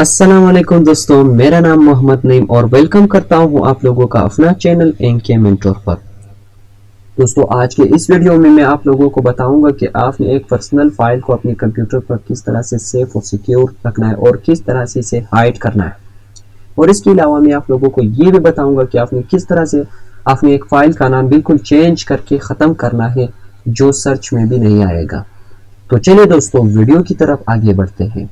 अस्सलाम वालेकुम दोस्तों, मेरा नाम मोहम्मद नईम और वेलकम करता हूं आप लोगों का अपना चैनल एनके मेंटोर पर। दोस्तों, आज के इस वीडियो में मैं आप लोगों को बताऊंगा कि आपने एक पर्सनल फाइल को अपने कंप्यूटर पर किस तरह से सेफ और सिक्योर रखना है और किस तरह से इसे हाइड करना है। और इसके अलावा मैं आप लोगों को ये भी बताऊंगा कि आपने किस तरह से आपने एक फाइल का नाम बिल्कुल चेंज करके ख़त्म करना है जो सर्च में भी नहीं आएगा। तो चलिए दोस्तों, वीडियो की तरफ आगे बढ़ते हैं।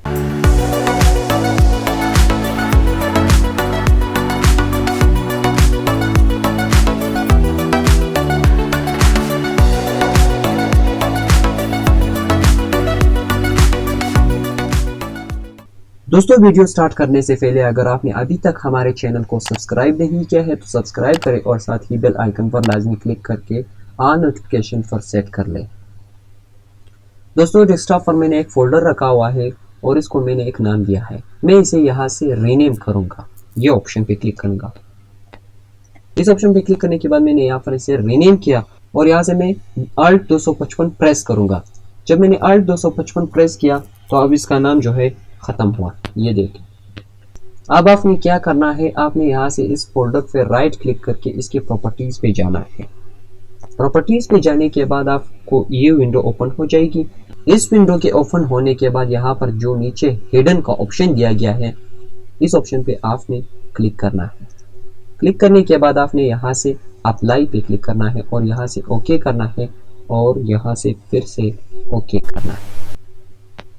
दोस्तों, वीडियो स्टार्ट करने से पहले अगर आपने अभी तक हमारे चैनल को सब्सक्राइब नहीं किया है तो सब्सक्राइब करें और साथ ही बेल आइकन पर लाजमी क्लिक करके ऑल नोटिफिकेशन पर सेट कर लें। दोस्तों, डेस्कटॉप पर मैंने एक फोल्डर रखा हुआ है और इसको मैंने एक नाम दिया है। मैं इसे यहाँ से रीनेम करूँगा, ये ऑप्शन पे क्लिक करूँगा। इस ऑप्शन पे क्लिक करने के बाद मैंने यहाँ पर इसे रीनेम किया और यहाँ से मैं Alt 255 प्रेस करूँगा। जब मैंने Alt 255 प्रेस किया तो अब इसका नाम जो है खत्म हुआ, ये देखिए। अब आपने क्या करना है, आपने यहाँ से इस फोल्डर पे राइट क्लिक करके इसके प्रॉपर्टीज पे जाना है। प्रॉपर्टीज पे जाने के बाद आपको ये विंडो ओपन हो जाएगी। इस विंडो के ओपन होने के बाद यहाँ पर जो नीचे हिडन का ऑप्शन दिया गया है, इस ऑप्शन पे आपने क्लिक करना है। क्लिक करने के बाद आपने यहाँ से अप्लाई पे क्लिक करना है और यहाँ से ओके करना है और यहाँ से फिर से ओके करना है।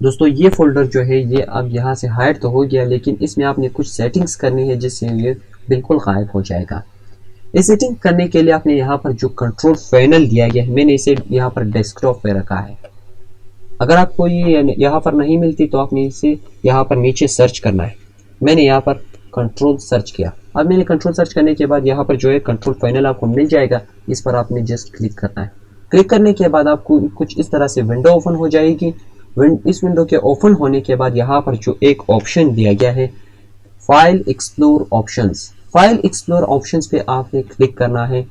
दोस्तों, ये फोल्डर जो है ये अब यहाँ से हाइड तो हो गया, लेकिन इसमें आपने कुछ सेटिंग्स करनी है जिससे ये बिल्कुल गायब हो जाएगा। ये सेटिंग करने के लिए आपने यहाँ पर जो कंट्रोल पैनल दिया गया है, मैंने इसे यहाँ पर डेस्कटॉप पे रखा है। अगर आपको ये यहाँ पर नहीं मिलती तो आपने इसे यहाँ पर नीचे सर्च करना है। मैंने यहाँ पर कंट्रोल सर्च किया। अब मैंने कंट्रोल सर्च करने के बाद यहाँ पर जो है कंट्रोल पैनल आपको मिल जाएगा, इस पर आपने जस्ट क्लिक करना है। क्लिक करने के बाद आपको कुछ इस तरह से विंडो ओपन हो जाएगी। इस विंडो के ओपन होने के बाद यहाँ पर जो एक ऑप्शन दिया गया है, file explore options, file explore options पे आपने क्लिक करना है।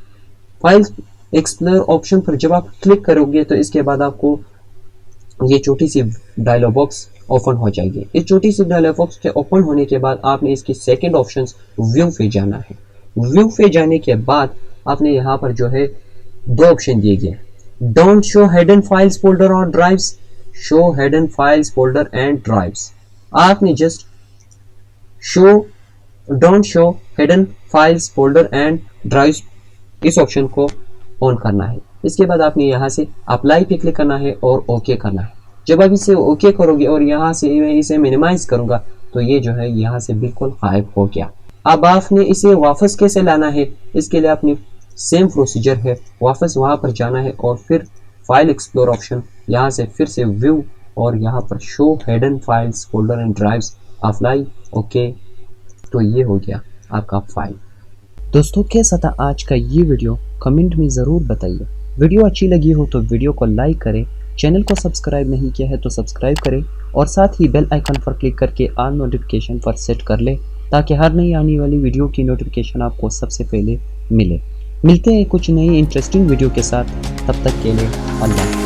फाइल एक्सप्लोर ऑप्शन पर जब आप क्लिक करोगे तो इसके बाद आपको ये छोटी सी डायलॉग बॉक्स ओपन हो जाएगी। इस छोटी सी डायलॉग बॉक्स के ओपन होने के बाद आपने इसकी सेकंड ऑप्शन व्यू पे जाना है। व्यू पे जाने के बाद आपने यहाँ पर जो है दो ऑप्शन दिए गए, don't show hidden files folder और drives, show hidden files folder and drives. आपने just don't show hidden files folder and drives इस ऑप्शन को ऑन करना है। इसके बाद आपने यहाँ से अप्लाई पे क्लिक करना है और ओके करना है। जब आप इसे ओके करोगे और यहाँ से मैं इसे मिनिमाइज करूंगा तो ये जो है यहाँ से बिल्कुल गायब हो गया। अब आपने इसे वापस कैसे लाना है, इसके लिए आपने सेम प्रोसीजर है, वापस वहां पर जाना है और फिर फाइल एक्सप्लोर ऑप्शन, यहाँ से फिर से व्यू और यहाँ पर show hidden files folder and drives, apply, okay. तो ये हो गया आपका फाइल। दोस्तों, कैसा था आज का ये वीडियो, कमेंट में ज़रूर बताइए। वीडियो अच्छी लगी हो तो वीडियो को लाइक करें, चैनल को सब्सक्राइब नहीं किया है तो सब्सक्राइब करें और साथ ही बेल आइकन पर क्लिक करके ऑल नोटिफिकेशन पर सेट कर लें ताकि हर नई आने वाली वीडियो की नोटिफिकेशन आपको सबसे पहले मिले। मिलते हैं कुछ नई इंटरेस्टिंग वीडियो के साथ, तब तक के लिए अल्लाह।